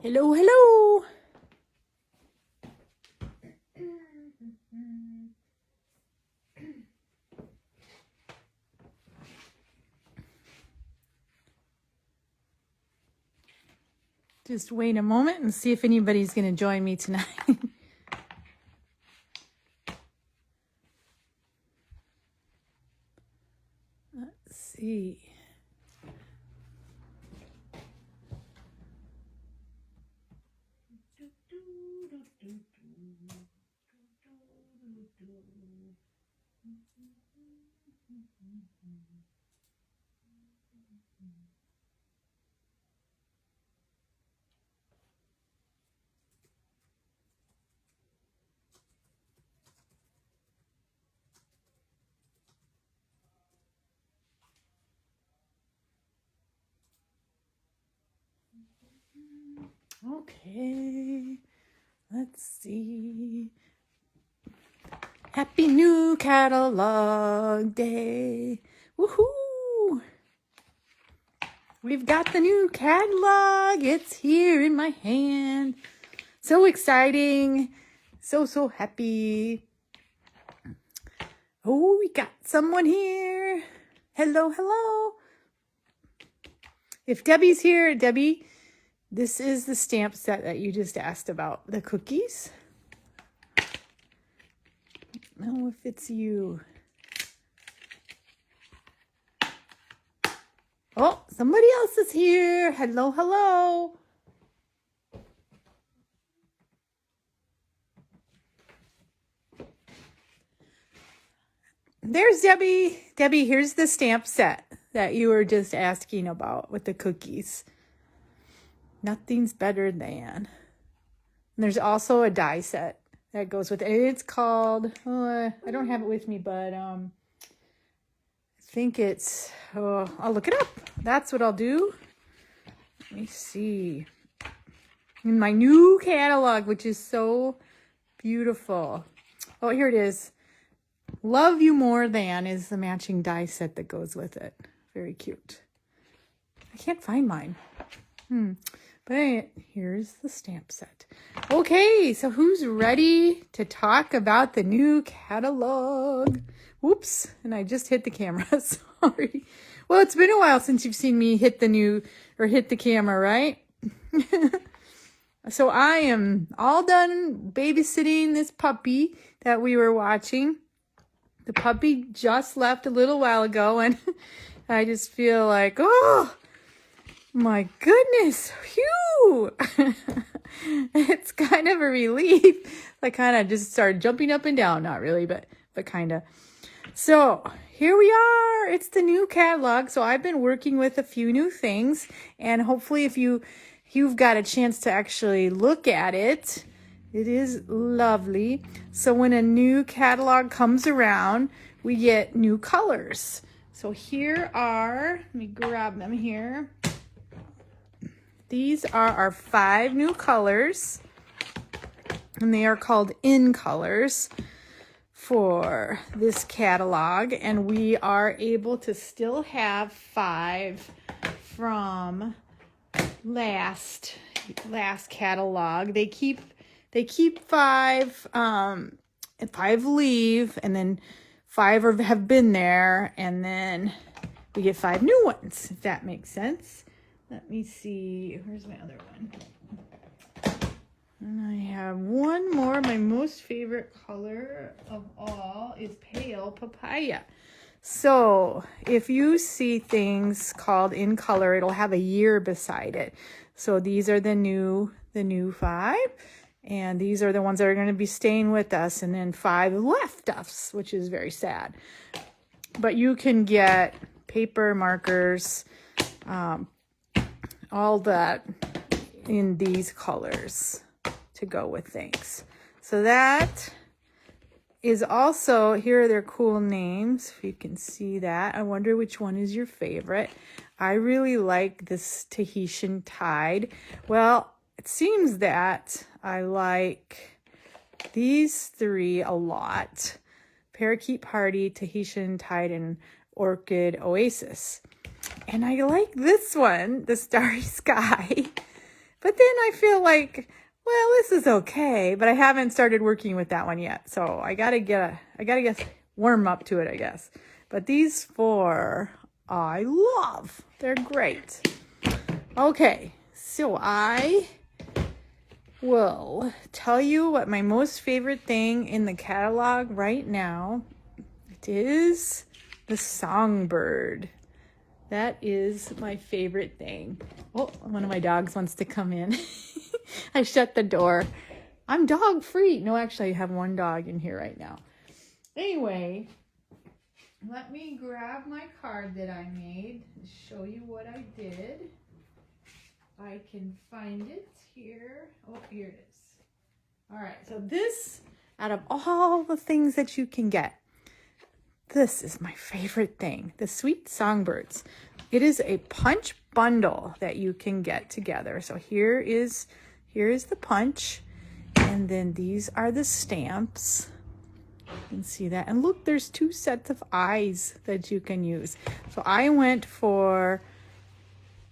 Hello, hello. Just wait a moment and see if anybody's going to join me tonight. Let's see. Okay, let's see. Happy New Catalog Day. Woohoo! We've got the new catalog. It's here in my hand. So exciting. So happy. Oh, we got someone here. Hello, hello. If Debbie's here, Debbie, this is the stamp set that you just asked about, the cookies. I don't know if it's you. Oh, somebody else is here. Hello, hello. There's Debbie. Debbie, here's the stamp set that you were just asking about with the cookies. Nothing's better than. And there's also a die set that goes with it. It's called, I don't have it with me, but I think it's, I'll look it up. That's what I'll do. Let me see. In my new catalog, which is so beautiful. Oh, here it is. Love You More Than is the matching die set that goes with it. Very cute. I can't find mine. But here's the stamp set. Okay, so who's ready to talk about the new catalog? Whoops, and I just hit the camera. Sorry. Well, it's been a while since you've seen me hit the camera, right? So I am all done babysitting this puppy that we were watching. The puppy just left a little while ago, and I just feel like, oh, my goodness, phew. It's kind of a relief. I kind of just started jumping up and down. Not really, but kind of. So here we are. It's the new catalog. So I've been working with a few new things, and hopefully if you've got a chance to actually look at it, it is lovely. So when a new catalog comes around, we get new colors. So here are, let me grab them here. These are our 5 new colors, and they are called in colors for this catalog, and we are able to still have 5 from last catalog. They keep 5, and 5 leave, and then 5 have been there, and then we get 5 new ones, if that makes sense. Let me see. Where's my other one? And I have one more. My most favorite color of all is pale papaya. So if you see things called in color, it'll have a year beside it. So these are the new 5. And these are the ones that are going to be staying with us. And then 5 left us, which is very sad. But you can get paper, markers, all that in these colors to go with things. So that is also, here are their cool names, if you can see that. I wonder which one is your favorite. I really like this Tahitian Tide. Well, it seems that I like these 3 a lot. Parakeet Party, Tahitian Tide, and Orchid Oasis. And I like this one, the Starry Sky. But then I feel like, well, this is okay, but I haven't started working with that one yet. So I gotta get warm up to it, I guess. But these 4 I love. They're great. Okay, so I will tell you what my most favorite thing in the catalog right now. It is the Songbird. That is my favorite thing. Oh, one of my dogs wants to come in. I shut the door. I'm dog free. No, actually, I have one dog in here right now. Anyway, let me grab my card that I made and show you what I did. I can find it here. Oh, here it is. All right, so this, out of all the things that you can get, this is my favorite thing, the Sweet Songbirds. It is a punch bundle that you can get together. So here is the punch, and then these are the stamps. You can see that. And look, there's 2 sets of eyes that you can use. So I went for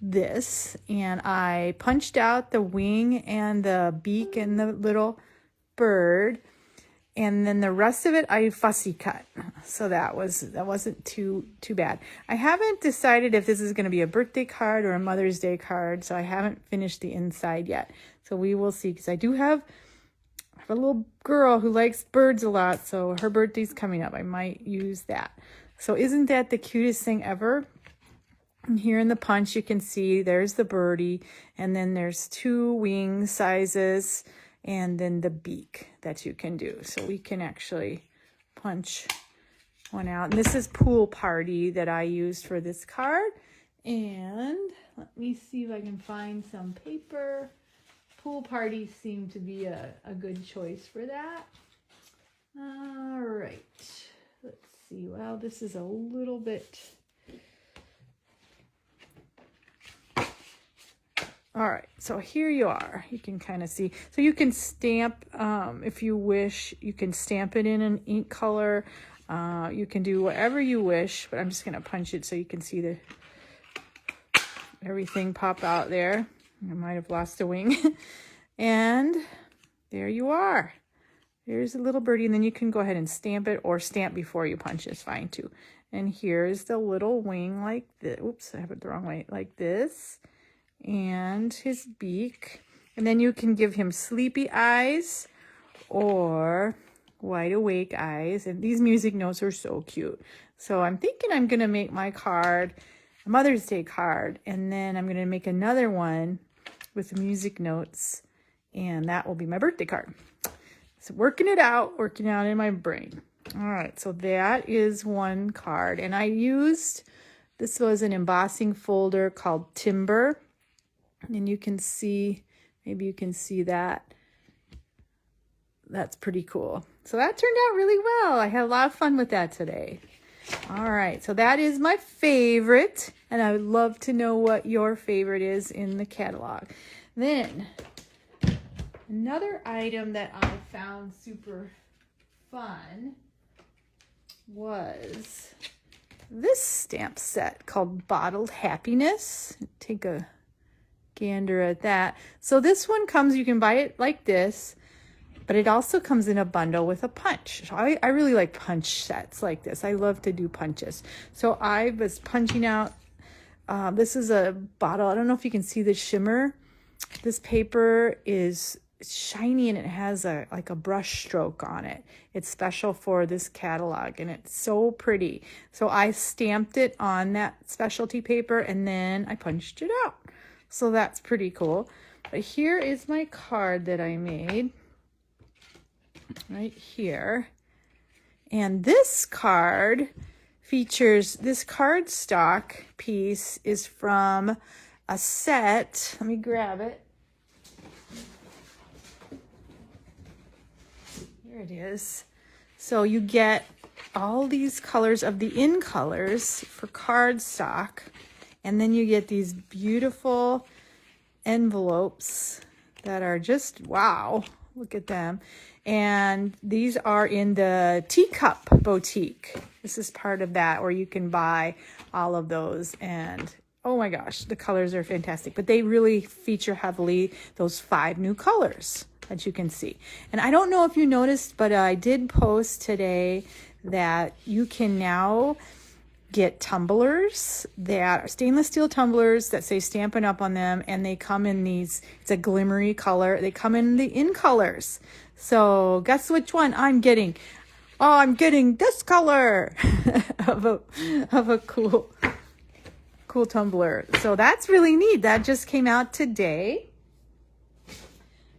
this, and I punched out the wing and the beak and the little bird, and then the rest of it I fussy cut. So that wasn't too bad. I haven't decided if this is going to be a birthday card or a Mother's Day card, so I haven't finished the inside yet. So we will see, because I have a little girl who likes birds a lot, so her birthday's coming up. I might use that. So isn't that the cutest thing ever? And here in the punch, you can see there's the birdie, and then there's 2 wing sizes, and then the beak that you can do. So we can actually punch one out. And this is Pool Party that I used for this card. And let me see if I can find some paper. Pool Party seemed to be a good choice for that. All right. Let's see. Well, this is a little bit... All right, so here you are. You can kind of see. So you can stamp, if you wish. You can stamp it in an ink color. You can do whatever you wish, but I'm just going to punch it so you can see everything pop out there. I might have lost a wing. And there you are. There's a little birdie, and then you can go ahead and stamp it, or stamp before you punch is fine too. And here's the little wing like this. Oops, I have it the wrong way. Like this. And his beak, and then you can give him sleepy eyes or wide awake eyes. And these music notes are so cute. So I'm thinking I'm gonna make my card a Mother's Day card, and then I'm gonna make another one with the music notes, and that will be my birthday card. So working out in my brain. All right, so that is one card, and I used, this was an embossing folder called Timber. And you can see, maybe you can see that. That's pretty cool. So that turned out really well. I had a lot of fun with that today. All right, so that is my favorite. And I would love to know what your favorite is in the catalog. Then, another item that I found super fun was this stamp set called Bottled Happiness. Take a gander at that. So this one comes, you can buy it like this, but it also comes in a bundle with a punch. So I really like punch sets like this. I love to do punches. So I was punching out, this is a bottle. I don't know if you can see the shimmer. This paper is shiny, and it has like a brush stroke on it. It's special for this catalog, and it's so pretty. So I stamped it on that specialty paper, and then I punched it out. So that's pretty cool. But here is my card that I made right here. And this card features, this cardstock piece is from a set. Let me grab it. Here it is. So you get all these colors of the in colors for cardstock. And then you get these beautiful envelopes that are just, wow, look at them. And these are in the Teacup Boutique. This is part of that, where you can buy all of those. And Oh my gosh, the colors are fantastic. But they really feature heavily those 5 new colors that you can see. And I don't know if you noticed, but I did post today that you can now get tumblers that are stainless steel tumblers that say Stampin' Up on them, and they come in these, it's a glimmery color. They come in the in colors. So guess which one I'm getting? Oh, I'm getting this color of a cool tumbler. So that's really neat. That just came out today.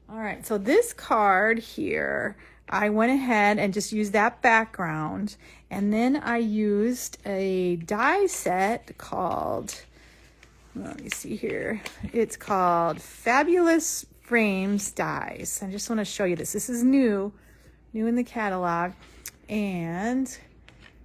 All right, so this card here, I went ahead and just used that background, and then I used a die set called, let me see here, it's called Fabulous Frames Dies. I just want to show you this. This is new in the catalog, and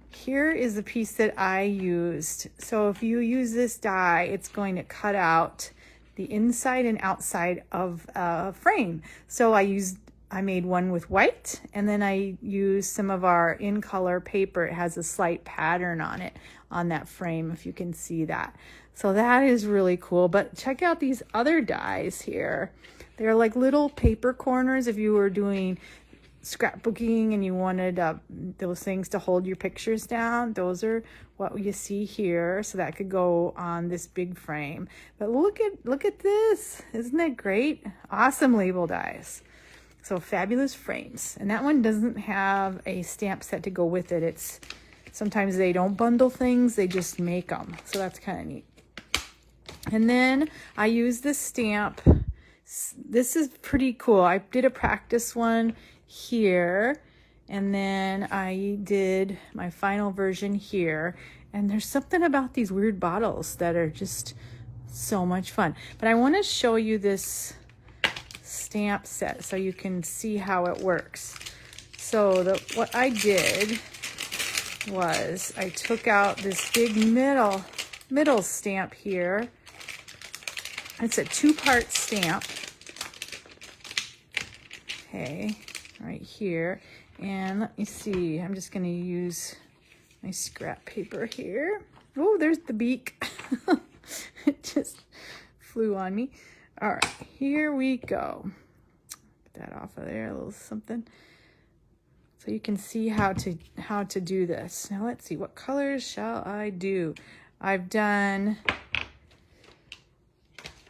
here is the piece that I used. So if you use this die, it's going to cut out the inside and outside of a frame. So I made one with white, and then I used some of our in color paper. It has a slight pattern on it, on that frame, if you can see that. So that is really cool. But check out these other dies here. They're like little paper corners. If you were doing scrapbooking and you wanted those things to hold your pictures down, those are what you see here. So that could go on this big frame. But look at this. Isn't that great? Awesome label dies. So Fabulous Frames. And that one doesn't have a stamp set to go with it. It's sometimes they don't bundle things, they just make them. So that's kind of neat. And then I use this stamp. This is pretty cool. I did a practice one here, and then I did my final version here. And there's something about these weird bottles that are just so much fun. But I want to show you this stamp set so you can see how it works. So what I did was I took out this big middle stamp here. It's a 2-part stamp. Okay, right here. And let me see, I'm just going to use my scrap paper here. Oh, there's the beak. It just flew on me. All right, here we go. Get that off of there, a little something. So you can see how to do this. Now let's see, what colors shall I do? I've done,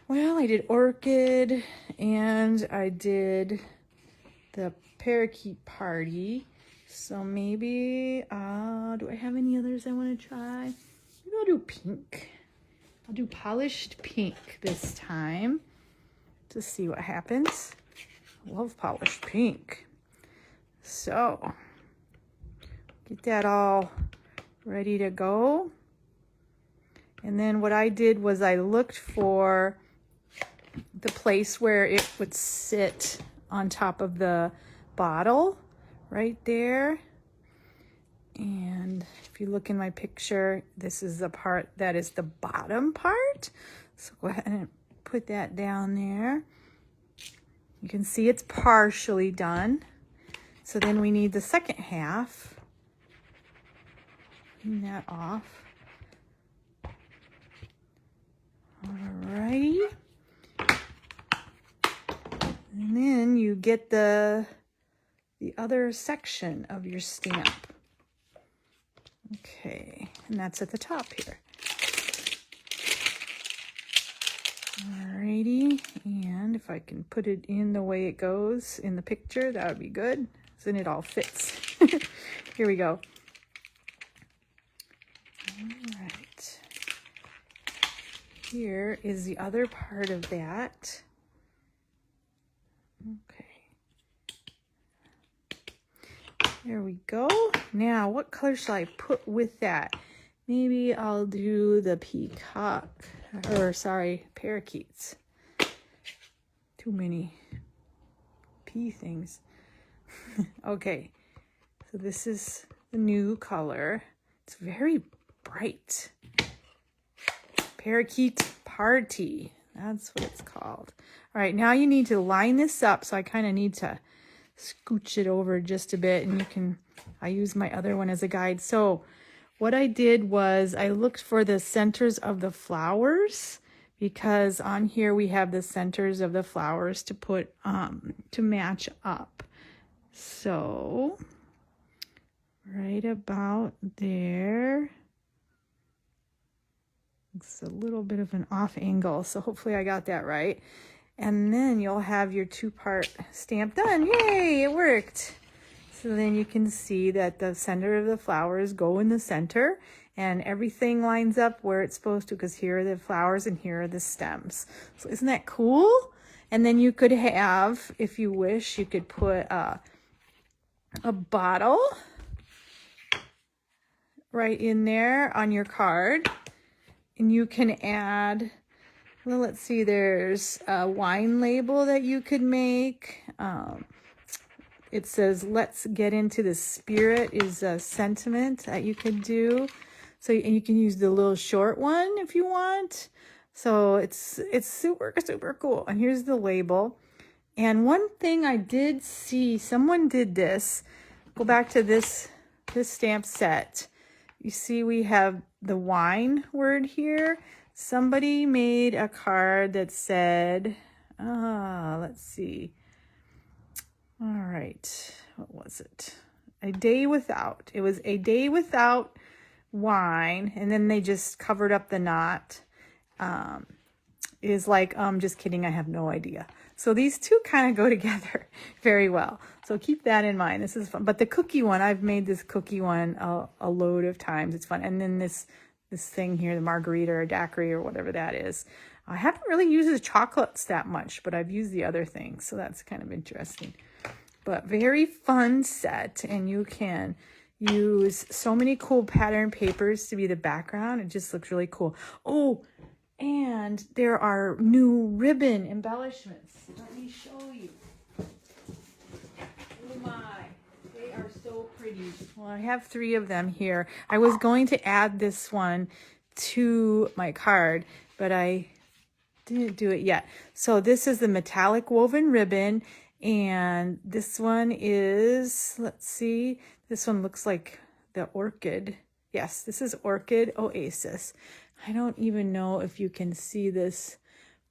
well, I did Orchid, and I did the Parakeet Party. So maybe, do I have any others I want to try? Maybe I'll do pink. I'll do polished pink this time to see what happens. I love polished pink. So, get that all ready to go. And then what I did was I looked for the place where it would sit on top of the bottle, right there. And if you look in my picture, this is the part that is the bottom part. So go ahead and put that down there. You can see it's partially done. So then we need the second half. Clean that off. Alrighty. And then you get the other section of your stamp. Okay, and that's at the top here. Alrighty, and if I can put it in the way it goes in the picture, that would be good. So then it all fits. Here we go. Alright. Here is the other part of that. Okay. There we go. Now, what color shall I put with that? Maybe I'll do the peacock, or sorry, parakeets. Too many P things. Okay, so this is the new color. It's very bright. Parakeet Party. That's what it's called. All right, now you need to line this up. So I kind of need to scooch it over just a bit, and I use my other one as a guide. So what I did was I looked for the centers of the flowers, because on here we have the centers of the flowers to put to match up. So right about there. It's a little bit of an off angle, so hopefully I got that right. And then you'll have your 2-part stamp done. Yay, it worked. So then you can see that the center of the flowers go in the center, and everything lines up where it's supposed to, because here are the flowers and here are the stems. So isn't that cool? And then you could have, if you wish, you could put a bottle right in there on your card. And you can add, well, let's see, there's a wine label that you could make. It says, let's get into the spirit is a sentiment that you could do. So, and you can use the little short one if you want. So it's super, super cool. And here's the label. And one thing I did see, someone did this. Go back to this stamp set. You see we have the wine word here. Somebody made a card that said, let's see. All right, what was it? A day without. It was a day without wine, and then they just covered up the knot. Is like, just kidding, I have no idea. So these two kind of go together very well. So keep that in mind. This is fun. But the cookie one, I've made this cookie one a load of times. It's fun. And then this thing here, the margarita or daiquiri or whatever that is. I haven't really used the chocolates that much, but I've used the other things. So that's kind of interesting. But very fun set. And you can use so many cool pattern papers to be the background. It just looks really cool. Oh, and there are new ribbon embellishments. Let me show you. Oh my, they are so pretty. Well, I have 3 of them here. I was going to add this one to my card, but I didn't do it yet. So this is the metallic woven ribbon, and this one is, let's see, this one looks like the orchid. Yes, this is Orchid Oasis. I don't even know if you can see this.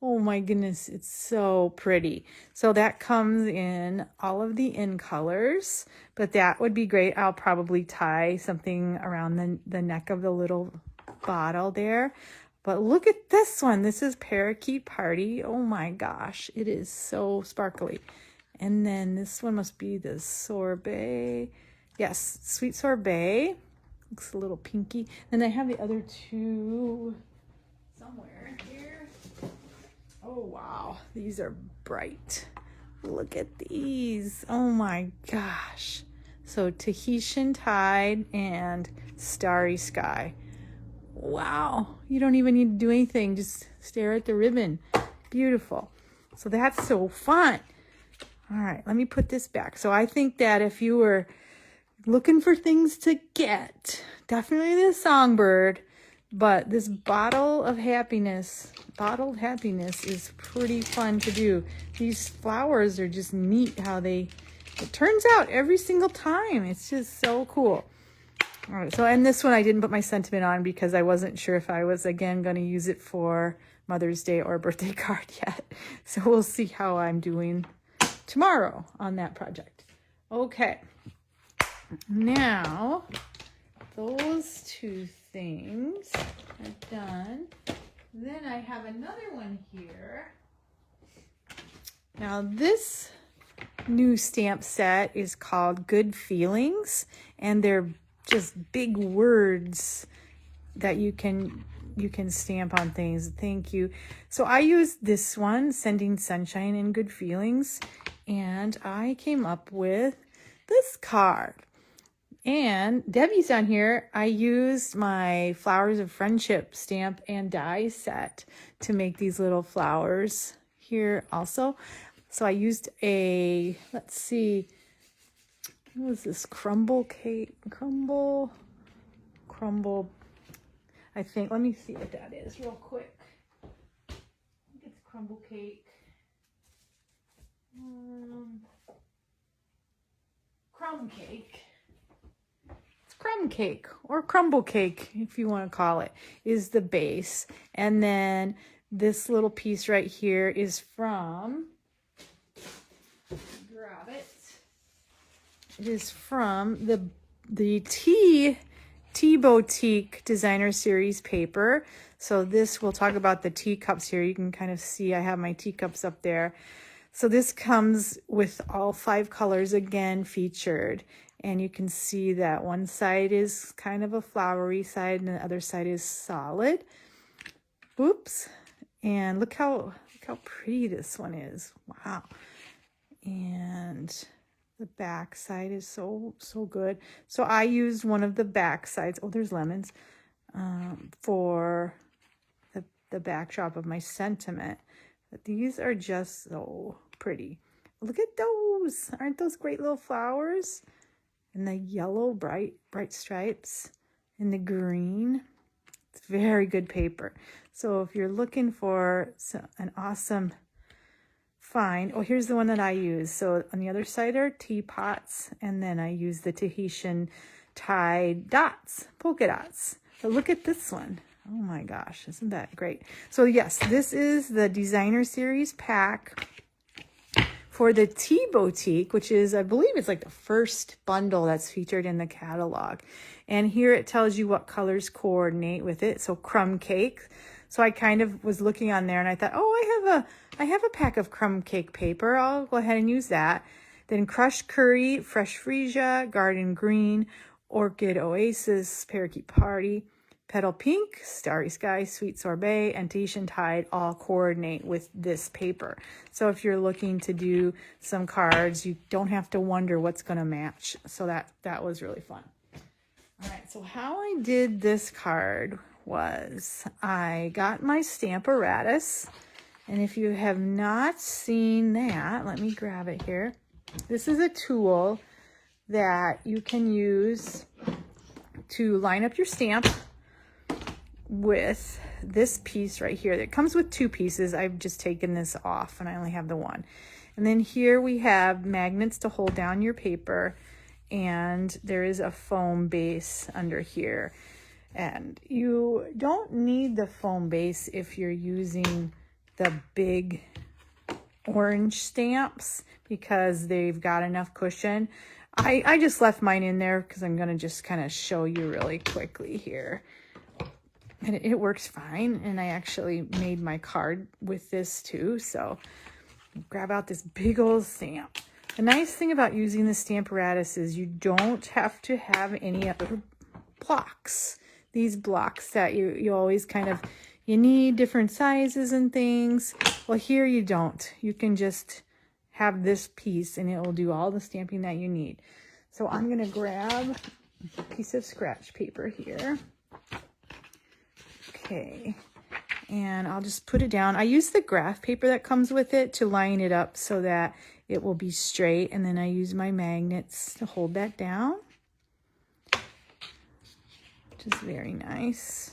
Oh my goodness, it's so pretty. So that comes in all of the in colors, but that would be great. I'll probably tie something around the neck of the little bottle there. But look at this one. This is Parakeet Party. Oh my gosh, it is so sparkly. And then this one must be the sorbet. Yes, sweet sorbet. Looks a little pinky. Then I have the other 2 somewhere here. Oh, wow. These are bright. Look at these. Oh, my gosh. So Tahitian Tide and Starry Sky. Wow. You don't even need to do anything. Just stare at the ribbon. Beautiful. So that's so fun. All right. Let me put this back. So I think that if you were looking for things to get, definitely the Songbird, but this bottled happiness is pretty fun to do. These flowers are just neat how it turns out every single time. It's just so cool. All right, so, and this one I didn't put my sentiment on because I wasn't sure if I was again going to use it for Mother's Day or birthday card yet. So we'll see how I'm doing tomorrow on that project. Okay. Now, those 2 things are done. Then I have another one here. Now, this new stamp set is called Good Feelings, and they're just big words that you can stamp on things. Thank you. So I used this one, Sending Sunshine and Good Feelings, and I came up with this card. And Debbie's on here. I used my Flowers of Friendship stamp and die set to make these little flowers here also. So I used a, let's see, what was this? Crumble cake? Crumble. I think, let me see what that is real quick. I think it's crumble cake. Crumb cake. crumb cake or crumble cake, if you want to call it, is the base. And then this little piece right here is from, grab it. It is from the Tea Boutique Designer Series paper. So this, we'll talk about the teacups here. You can kind of see I have my teacups up there. So this comes with all 5 colors again featured. And you can see that one side is kind of a flowery side and the other side is solid. Oops. And look how pretty this one is. Wow. And the back side is so good. So I used one of the back sides. Oh, there's lemons. For the backdrop of my sentiment. But these are just so pretty. Look at those. Aren't those great little flowers? And the yellow bright stripes and the green. It's very good paper. So if you're looking for an awesome find, oh, here's the one that I use. So on the other side are teapots, and then I use the Tahitian tied dots, polka dots. But look at this one. Oh my gosh, isn't that great? So yes, this is the Designer Series pack for the Tea Boutique, which is, I believe it's like the first bundle that's featured in the catalog. And here it tells you what colors coordinate with it. So crumb cake. So I kind of was looking on there and I thought, oh, I have a pack of crumb cake paper. I'll go ahead and use that. Then crushed curry, fresh freesia, garden green, orchid oasis, parakeet party, petal pink, starry sky, sweet sorbet, and Tahitian tide all coordinate with this paper. So if you're looking to do some cards, you don't have to wonder what's going to match. So that was really fun. All right, so how I did this card was I got my Stamparatus. And if you have not seen that, let me grab it here. This is a tool that you can use to line up your stamp with this piece right here. That comes with 2 pieces. I've just taken this off and I only have the one. And then here we have magnets to hold down your paper, and there is a foam base under here. And you don't need the foam base if you're using the big orange stamps because they've got enough cushion. I just left mine in there because I'm going to just kind of show you really quickly here. And it works fine. And I actually made my card with this too. So grab out this big old stamp. The nice thing about using the Stamparatus is you don't have to have any other blocks. These blocks that you always kind of, you need different sizes and things. Well, here you don't. You can just have this piece and it will do all the stamping that you need. So I'm going to grab a piece of scratch paper here. Okay. And I'll just put it down. I use the graph paper that comes with it to line it up so that it will be straight. And then I use my magnets to hold that down, which is very nice.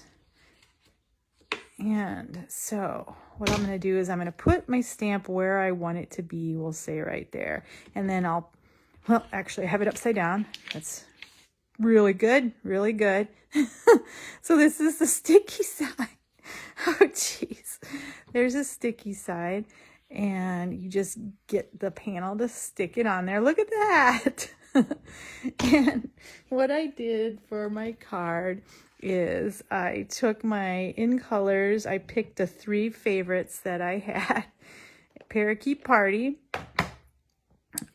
And so what I'm going to do is I'm going to put my stamp where I want it to be. We'll say right there. And then well, actually I have it upside down. That's really good. Really good. So this is the sticky side. Oh, jeez. There's a sticky side. And you just get the panel to stick it on there. Look at that. And what I did for my card is I took my in colors. I picked the 3 favorites that I had. Parakeet Party,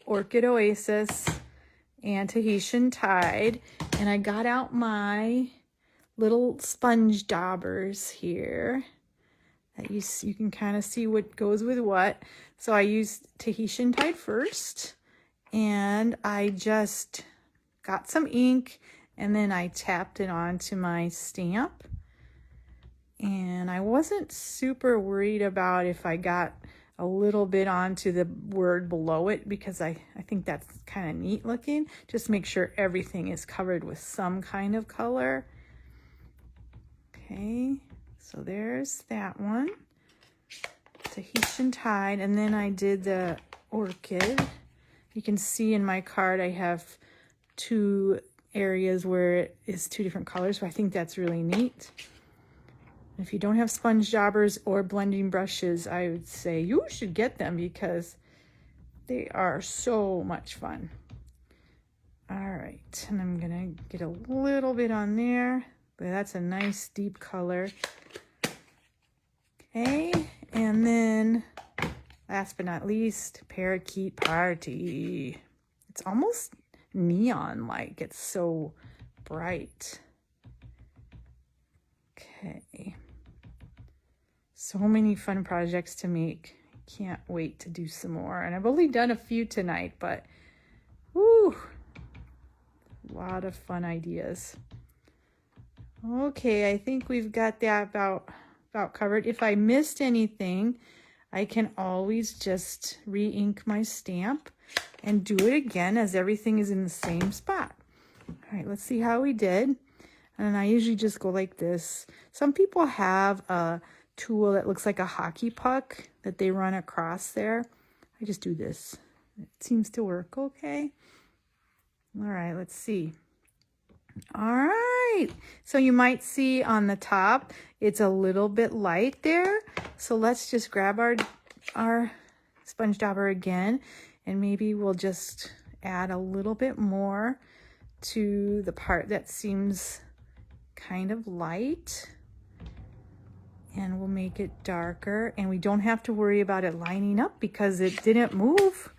Orchid Oasis, and Tahitian Tide. And I got out my little sponge daubers here. That you can kind of see what goes with what. So I used Tahitian Tide first. And I just got some ink and then I tapped it onto my stamp. And I wasn't super worried about if I got a little bit onto the word below it because I think that's kind of neat looking. Just make sure everything is covered with some kind of color. Okay, so there's that one. Tahitian Tide. And then I did the orchid. You can see in my card I have 2 areas where it is 2 different colors, so I think that's really neat. If you don't have sponge daubers or blending brushes, I would say you should get them because they are so much fun. All right, and I'm gonna get a little bit on there, but that's a nice deep color. Okay, and then last but not least, Parakeet Party. It's almost neon-like, it's so bright. Okay, so many fun projects to make. Can't wait to do some more. And I've only done a few tonight, but whoo, a lot of fun ideas. Okay, I think we've got that about covered. If I missed anything, I can always just re-ink my stamp and do it again as everything is in the same spot. All right, let's see how we did. And I usually just go like this. Some people have a tool that looks like a hockey puck that they run across there. I just do this. It seems to work okay. All right, let's see. All right, so you might see on the top, it's a little bit light there. So let's just grab our sponge dauber again, and maybe we'll just add a little bit more to the part that seems kind of light. And we'll make it darker, and we don't have to worry about it lining up because it didn't move,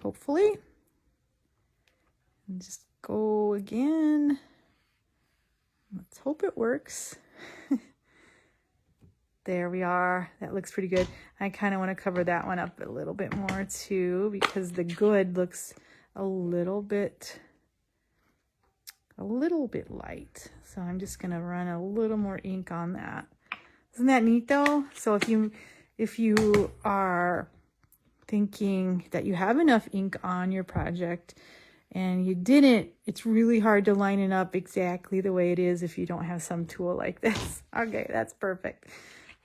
hopefully. And just go again. Let's hope it works. There we are. That looks pretty good. I kind of want to cover that one up a little bit more too, because the good looks a little bit light. So I'm just going to run a little more ink on that. Isn't that neat though? So if you are thinking that you have enough ink on your project and you didn't, it's really hard to line it up exactly the way it is if you don't have some tool like this. Okay, that's perfect.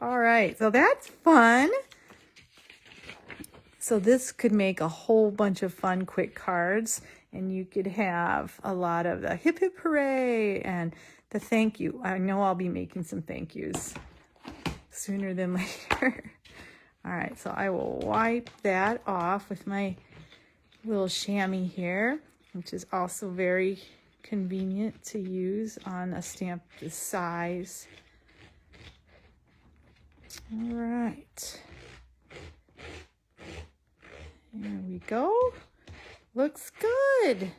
All right, so that's fun. So this could make a whole bunch of fun quick cards, and you could have a lot of the hip hip hooray and the thank you. I know I'll be making some thank yous sooner than later. All right, so I will wipe that off with my little chamois here, which is also very convenient to use on a stamp this size. All right. There we go. Looks good.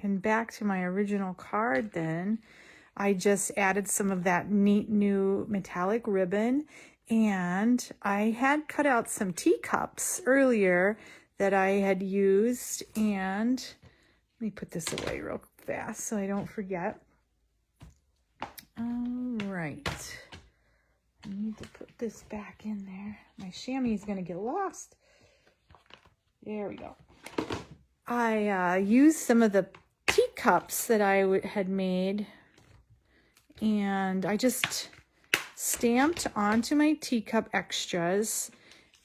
And back to my original card then, I just added some of that neat new metallic ribbon, and I had cut out some teacups earlier that I had used, and let me put this away real fast so I don't forget. All right. I need to put this back in there. My chamois is going to get lost. There we go. I used some of the teacups that I had made, and I just stamped onto my teacup extras,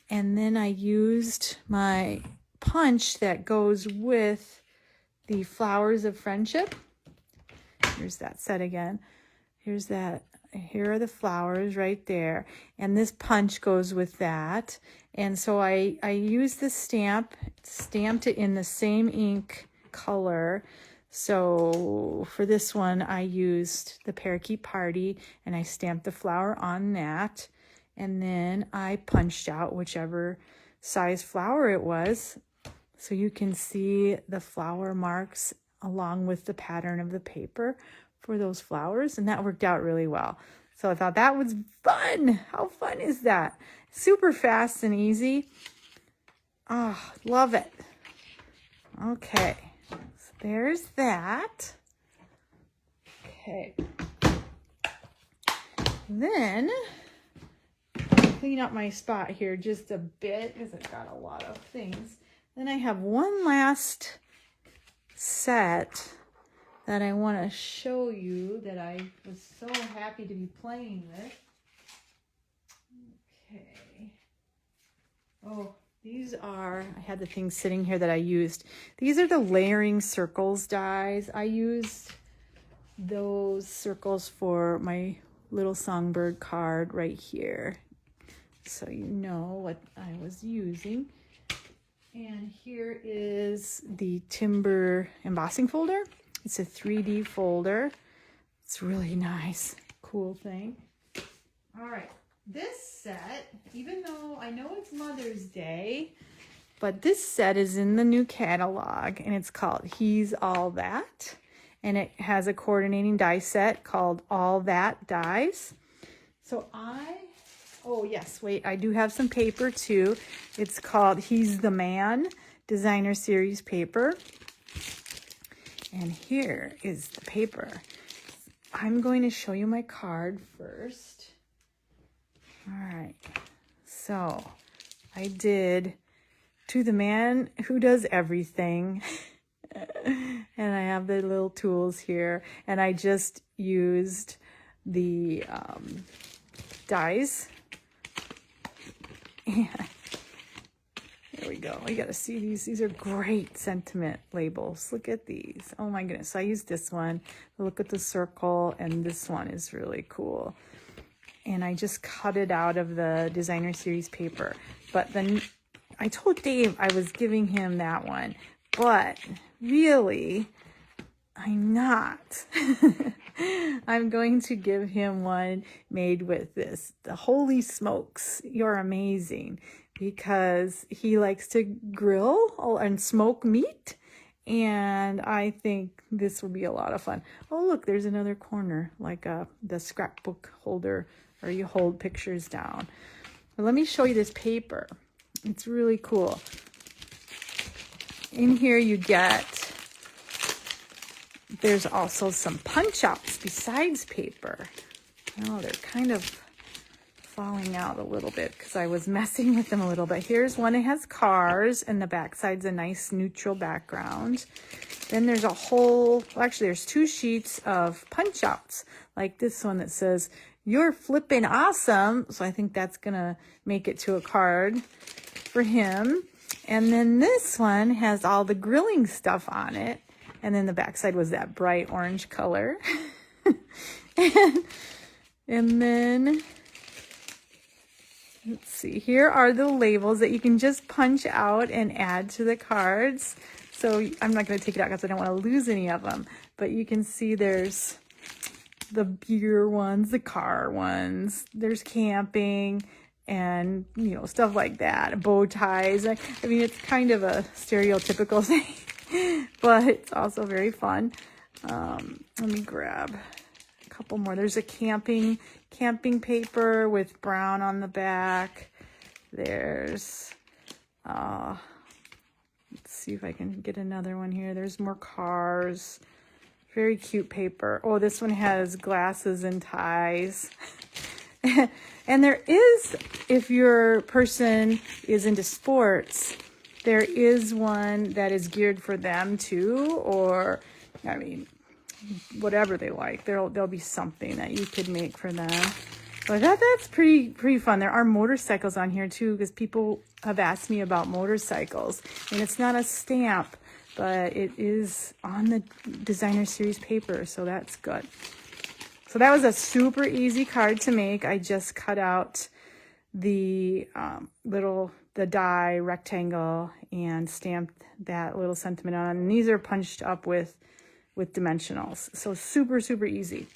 and then I used my punch that goes with the Flowers of Friendship. Here's that set again. Here's that. Here are the flowers right there, and this punch goes with that. And so I used the stamp, stamped it in the same ink color. So for this one, I used the Parakeet Party, and I stamped the flower on that. And then I punched out whichever size flower it was. So you can see the flower marks along with the pattern of the paper for those flowers, and that worked out really well. So I thought that was fun. How fun is that? Super fast and easy. Ah, oh, love it. Okay, so there's that. Okay. Then clean up my spot here just a bit because I've got a lot of things. Then I have one last set that I want to show you that I was so happy to be playing with. Okay. Oh, These are, I had the things sitting here that I used. These are the layering circles dies. I used those circles for my little songbird card right here, so you know what I was using. And here is the timber embossing folder. It's a 3D folder. It's really nice, cool thing. All right, this set, even though I know it's Mother's Day, but this set is in the new catalog, and it's called He's All That. And it has a coordinating die set called All That Dies. So oh yes, wait, I do have some paper too. It's called He's the Man Designer Series paper. And here is the paper. I'm going to show you my card first. All right, so I did To the Man Who Does Everything. And I have the little tools here, and I just used the dies. And there we go. You got to see these. These are great sentiment labels. Look at these. Oh my goodness. So I used this one. Look at the circle, and this one is really cool. And I just cut it out of the designer series paper. But then I told Dave I was giving him that one, but really, I'm not. I'm going to give him one made with this. The Holy Smokes, You're Amazing, because he likes to grill and smoke meat, and I think this will be a lot of fun. Oh, look, there's another corner, like the scrapbook holder where you hold pictures down. But let me show you this paper. It's really cool. In here you get, there's also some punch outs besides paper. Oh, they're kind of falling out a little bit because I was messing with them a little bit. Here's one that has cars, and the backside's a nice neutral background. Then there's a whole, well, actually there's 2 sheets of punch outs, like this one that says, "You're flippin' awesome." So I think that's gonna make it to a card for him. And then this one has all the grilling stuff on it. And then the backside was that bright orange color. and then, let's see, here are the labels that you can just punch out and add to the cards. So I'm not going to take it out because I don't want to lose any of them. But you can see there's the beer ones, the car ones, there's camping, and, you know, stuff like that, bow ties. I mean, it's kind of a stereotypical thing, but it's also very fun. Let me grab a couple more. There's a camping paper with brown on the back. There's, let's see if I can get another one here. There's more cars. Very cute paper. Oh, this one has glasses and ties. And there is, if your person is into sports, there is one that is geared for them too, or, I mean, whatever they like. There'll be something that you could make for them. But that's pretty fun. There are motorcycles on here too, because people have asked me about motorcycles. And it's not a stamp, but it is on the designer series paper, so that's good. So that was a super easy card to make. I just cut out the the die rectangle and stamped that little sentiment on. And these are punched up with dimensionals. So super, super easy.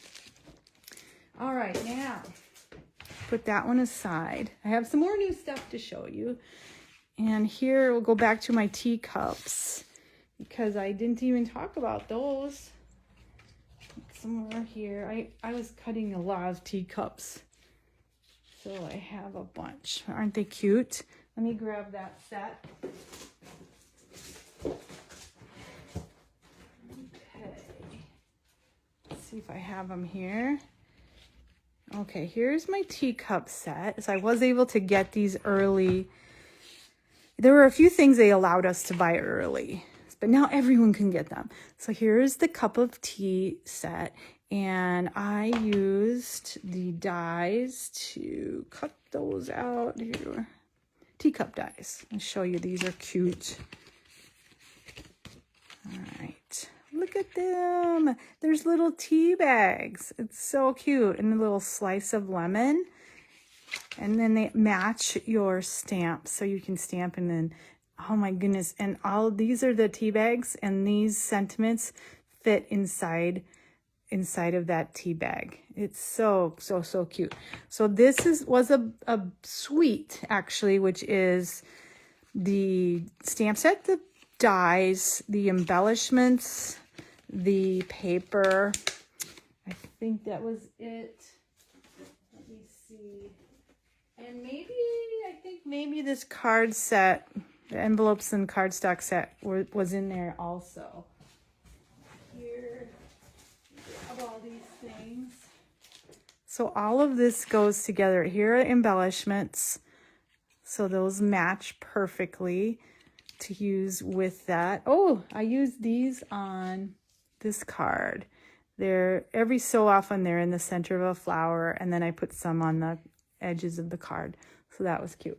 All right, now put that one aside. I have some more new stuff to show you. And here we'll go back to my teacups, because I didn't even talk about those. Somewhere here, I was cutting a lot of teacups, so I have a bunch. Aren't they cute? Let me grab that set. Okay, let's see if I have them here. Okay, here's my teacup set. So I was able to get these early. There were a few things they allowed us to buy early, but now everyone can get them. So here's the cup of tea set, and I used the dies to cut those out here. teacup dies. I'll show you. These are cute. All right. Look at them. There's little tea bags. It's so cute. And a little slice of lemon. And then they match your stamp. So you can stamp and then, oh my goodness. And all these are the tea bags. And these sentiments fit inside of that tea bag. It's so cute. So this was a suite, actually, which is the stamp set, the dies, the embellishments, the paper. I think that was it. Let me see. And maybe this card set, the envelopes and cardstock set was in there also. Here, of all these things. So all of this goes together. Here are embellishments. So those match perfectly to use with that. Oh, I use these on this card. They're every so often they're in the center of a flower, and then I put some on the edges of the card. So that was cute.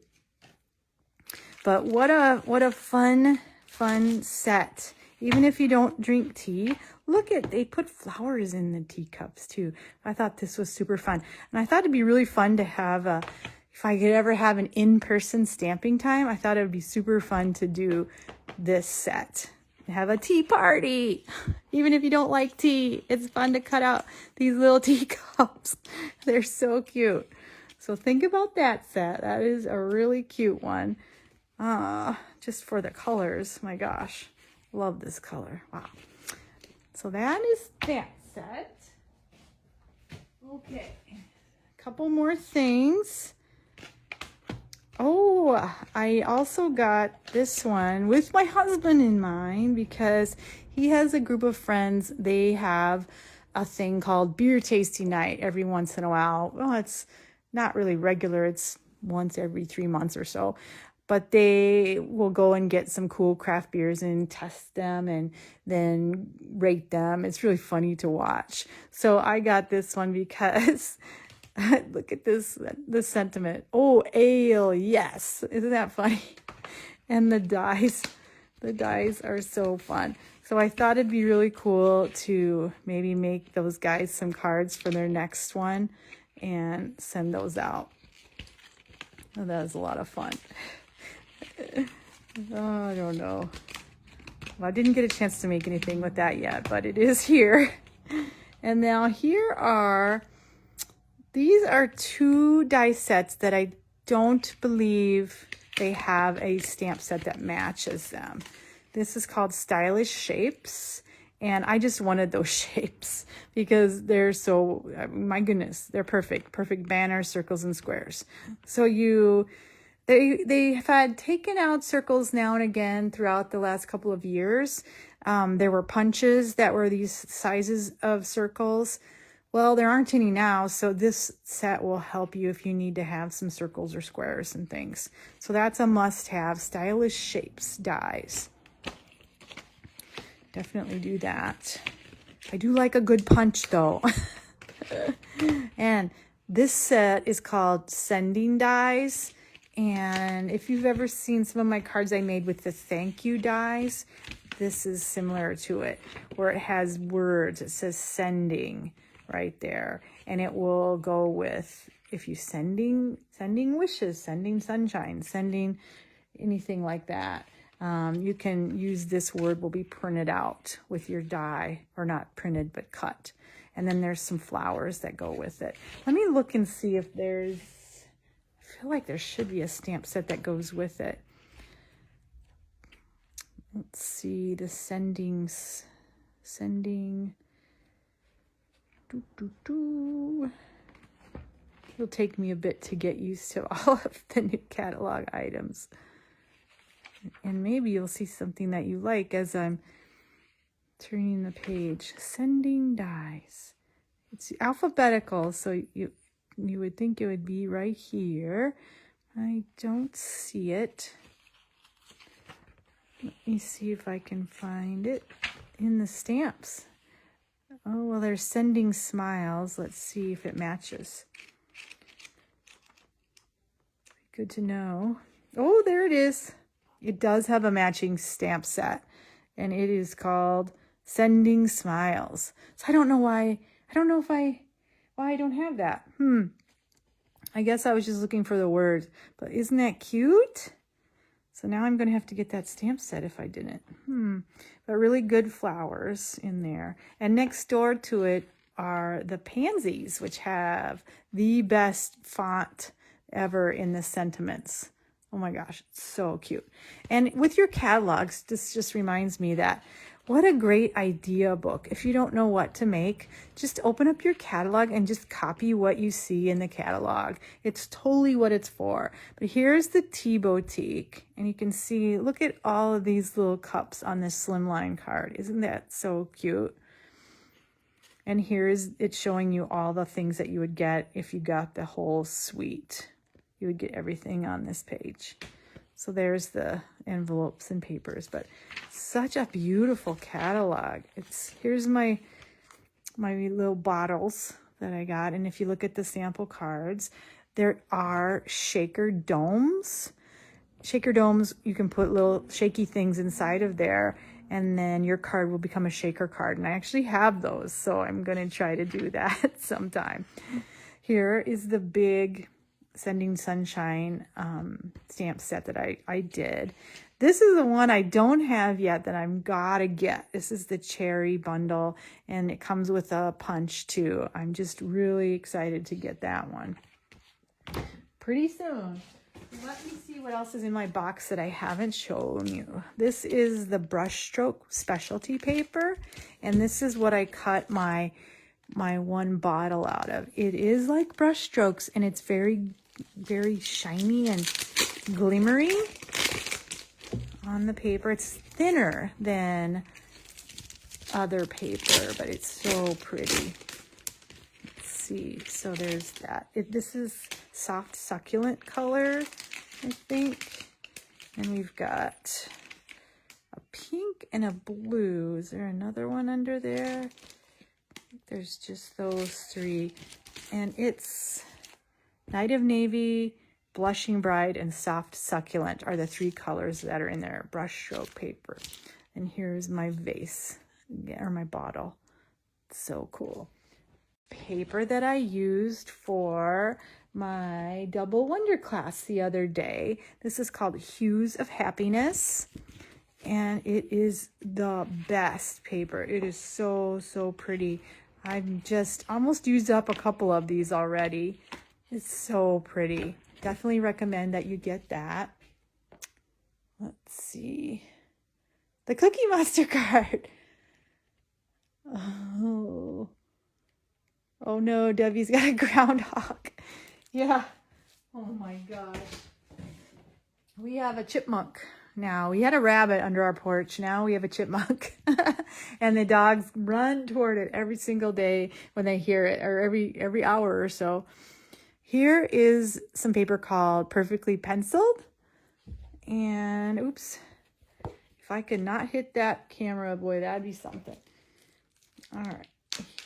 But what a fun set. Even if you don't drink tea, look at, they put flowers in the teacups too. I thought this was super fun. And I thought it'd be really fun to have if I could ever have an in-person stamping time, I thought it would be super fun to do this set. Have a tea party. Even if you don't like tea, it's fun to cut out these little teacups. They're so cute. So think about that set. That is a really cute one. Just for the colors. My gosh. Love this color. Wow. So that is that set. Okay. A couple more things. Oh, I also got this one with my husband in mind because he has a group of friends. They have a thing called beer tasting night every once in a while. Well, it's not really regular. It's once every 3 months or so. But they will go and get some cool craft beers and test them and then rate them. It's really funny to watch. So I got this one because... Look at this sentiment. Oh, ale, yes. Isn't that funny? And the dies are so fun. So I thought it'd be really cool to maybe make those guys some cards for their next one and send those out. Oh, that was a lot of fun. Oh, I don't know. Well, I didn't get a chance to make anything with that yet, but it is here. And now these are 2 die sets that I don't believe they have a stamp set that matches them. This is called Stylish Shapes, and I just wanted those shapes because they're so, my goodness, they're perfect. Perfect banners, circles, and squares. So they have had taken out circles now and again throughout the last couple of years. There were punches that were these sizes of circles. Well, there aren't any now, so this set will help you if you need to have some circles or squares and things. So that's a must-have. Stylish Shapes dies. Definitely do that. I do like a good punch, though. And this set is called Sending Dies. And if you've ever seen some of my cards I made with the thank you dies, this is similar to it, where it has words. It says sending right there, and it will go with if you sending wishes, sending sunshine, sending anything like that. You can use this word will be printed out with your die, or not printed but cut, and then there's some flowers that go with it. Let me look and see if I feel like there should be a stamp set that goes with it. Let's see, the sending. It'll take me a bit to get used to all of the new catalog items. And maybe you'll see something that you like as I'm turning the page. Sending dies. It's alphabetical, so you would think it would be right here. I don't see it. Let me see if I can find it in the stamps. Oh, well, they're sending smiles. Let's see if it matches. Good to know. Oh, there it is. It does have a matching stamp set, and it is called Sending Smiles. So I don't know why. I don't know why I don't have that. I guess I was just looking for the words, but isn't that cute? So now I'm going to have to get that stamp set if I didn't. But really good flowers in there. And next door to it are the pansies, which have the best font ever in the sentiments. Oh my gosh, it's so cute. And with your catalogs, this just reminds me that what a great idea book. If you don't know what to make, just open up your catalog and just copy what you see in the catalog. It's totally what it's for. But here's the Tea Boutique, and you can see, look at all of these little cups on this slimline card. Isn't that so cute? And here's it showing you all the things that you would get if you got the whole suite. You would get everything on this page. So there's the envelopes and papers, but such a beautiful catalog. Here's my little bottles that I got. And if you look at the sample cards, there are shaker domes. Shaker domes, you can put little shaky things inside of there, and then your card will become a shaker card. And I actually have those, so I'm going to try to do that sometime. Here is the big Sending Sunshine stamp set that I did. This is the one I don't have yet that I'm gotta get. This is the cherry bundle, and it comes with a punch too. I'm just really excited to get that one pretty soon. Let me see what else is in my box that I haven't shown you. This is the Brushstroke specialty paper, and this is what I cut my one bottle out of. It is like Brushstrokes, and it's very shiny and glimmery on the paper. It's thinner than other paper, but it's so pretty. Let's see. So there's that. This is soft succulent color, I think. And we've got a pink and a blue. Is there another one under there? I think there's just those three. And it's Night of Navy, Blushing Bride, and Soft Succulent are the three colors that are in there. Brushstroke paper. And here's my vase, or my bottle. So cool. Paper that I used for my Double Wonder class the other day. This is called Hues of Happiness. And it is the best paper. It is so, so pretty. I've just almost used up a couple of these already. It's so pretty. Definitely recommend that you get that. Let's see. The Cookie Monster card. Oh no, Debbie's got a groundhog. Yeah. Oh my gosh. We have a chipmunk now. We had a rabbit under our porch. Now we have a chipmunk. And the dogs run toward it every single day when they hear it, or every hour or so. Here is some paper called Perfectly Penciled. And oops, if I could not hit that camera, boy, that'd be something. All right,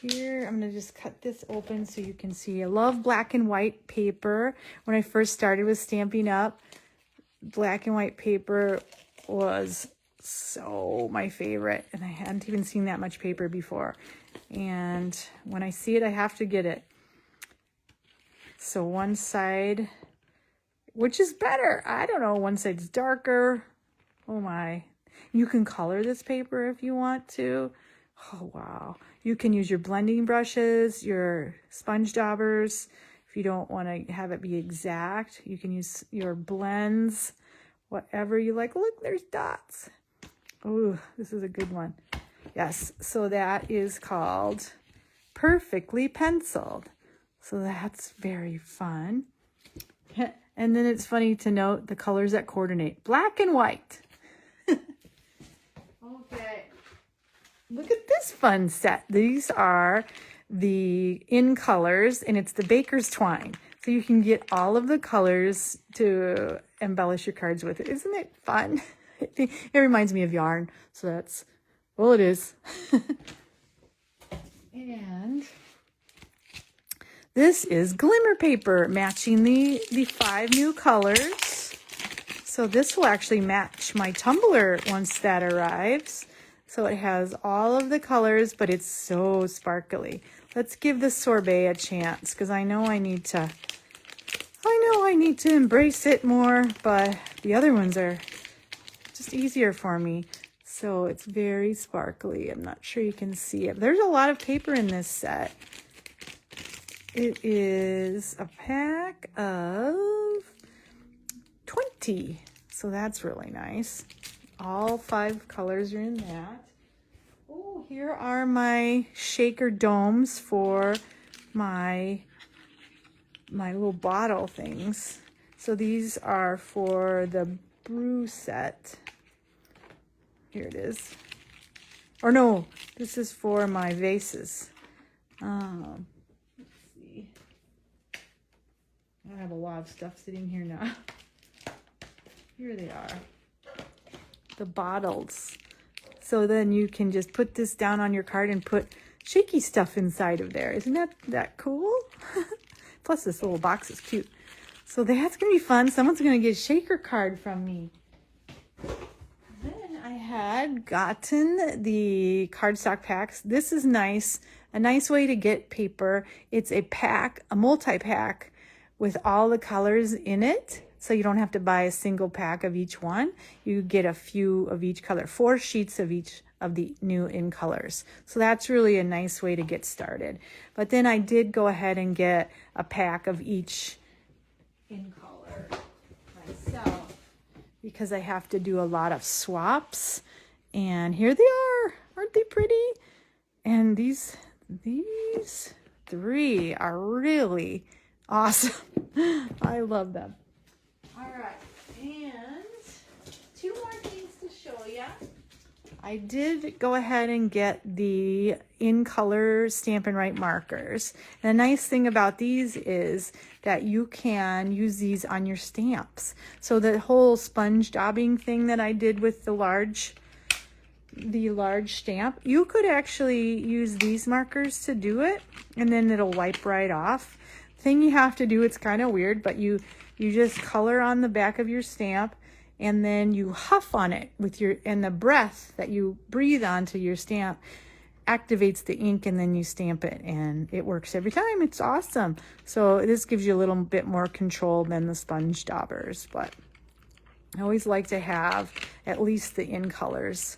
here, I'm gonna just cut this open so you can see. I love black and white paper. When I first started with Stampin' Up, black and white paper was so my favorite. And I hadn't even seen that much paper before. And when I see it, I have to get it. So one side, which is better? I don't know. One side's darker. Oh my. You can color this paper if you want to. Oh, wow. You can use your blending brushes, your sponge daubers. If you don't want to have it be exact, you can use your blends, whatever you like. Look, there's dots. Oh, this is a good one. Yes, so that is called Perfectly Penciled. So that's very fun. And then it's funny to note the colors that coordinate. Black and white. Okay. Look at this fun set. These are the in colors, and it's the Baker's Twine. So you can get all of the colors to embellish your cards with it. Isn't it fun? It reminds me of yarn. So that's, well, it is. And this is Glimmer Paper, matching the 5 new colors. So this will actually match my tumbler once that arrives. So it has all of the colors, but it's so sparkly. Let's give the sorbet a chance because I know I need to embrace it more, but the other ones are just easier for me. So it's very sparkly. I'm not sure you can see it. There's a lot of paper in this set. It is a pack of 20. So that's really nice. All 5 colors are in that. Oh, here are my shaker domes for my little bottle things. So these are for the brew set. Here it is. Or no, this is for my vases. Let's see. I have a lot of stuff sitting here now. Here they are. The bottles. So then you can just put this down on your card and put shaky stuff inside of there. Isn't that cool? Plus this little box is cute. So that's going to be fun. Someone's going to get a shaker card from me. Then I had gotten the Cardstock Packs. This is nice. A nice way to get paper. It's a pack, a multi-pack with all the colors in it. So you don't have to buy a single pack of each one. You get a few of each color, 4 sheets of each of the new in colors. So that's really a nice way to get started. But then I did go ahead and get a pack of each in color myself because I have to do a lot of swaps. And here they are. Aren't they pretty? And these 3 are really awesome. I love them. All right, and 2 more things to show you. I did go ahead and get the in color Stampin' Write markers. And the nice thing about these is that you can use these on your stamps. So the whole sponge daubing thing that I did with the large stamp, you could actually use these markers to do it, and then it'll wipe right off. Thing you have to do, it's kind of weird, but you just color on the back of your stamp, and then you huff on it with and the breath that you breathe onto your stamp activates the ink, and then you stamp it, and it works every time. It's awesome. So this gives you a little bit more control than the sponge daubers, but I always like to have at least the in colors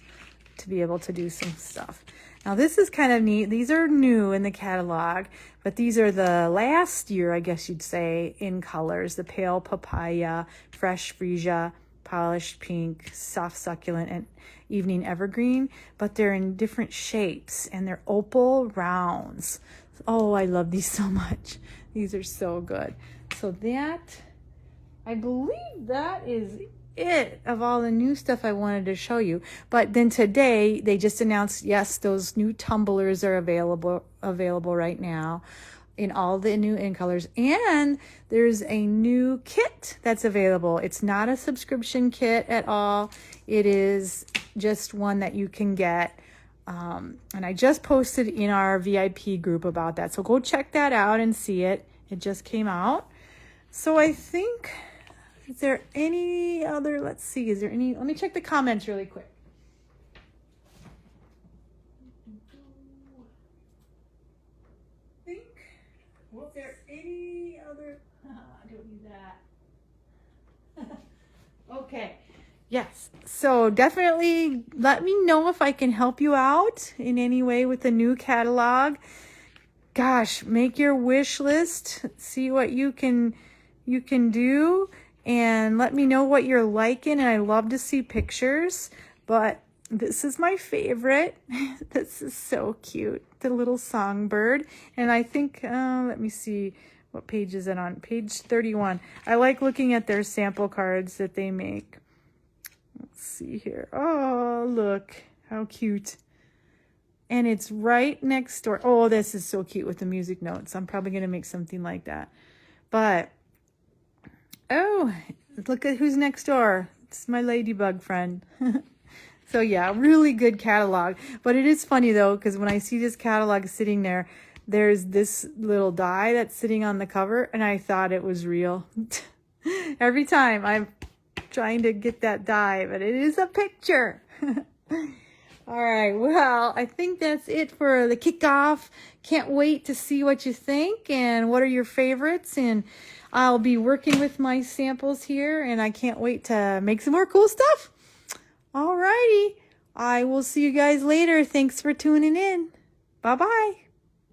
to be able to do some stuff. Now this is kind of neat. These are new in the catalog, but these are the last year, I guess you'd say, in colors. The pale papaya, fresh freesia, polished pink, soft succulent, and evening evergreen. But they're in different shapes, and they're opal rounds. Oh, I love these so much. These are so good. So that, I believe that is it of all the new stuff I wanted to show you. But then today they just announced, yes, those new tumblers are available right now in all the new in colors, and there's a new kit that's available. It's not a subscription kit at all. It is just one that you can get, and I just posted in our VIP group about that, so go check that out and see it. It just came out. So I think, is there any other, let's see, let me check the comments really quick. Was there any other, I don't need that. Okay, yes, so definitely let me know if I can help you out in any way with the new catalog. Gosh, make your wish list, see what you can do, and let me know what you're liking. And I love to see pictures, but this is my favorite. This is so cute, the little songbird. And I think, let me see, what page is it on? Page 31. I like looking at their sample cards that they make. Let's see here. Oh, look how cute. And it's right next door. Oh, this is so cute with the music notes. I'm probably going to make something like that. But, oh, look at who's next door. It's my ladybug friend. So yeah, really good catalog. But it is funny though, because when I see this catalog sitting there, there's this little die that's sitting on the cover, and I thought it was real. Every time I trying to get that die, but it is a picture. All right, well, I think that's it for the kickoff. Can't wait to see what you think and what are your favorites. And I'll be working with my samples here, and I can't wait to make some more cool stuff. All righty, I will see you guys later. Thanks for tuning in. Bye-bye.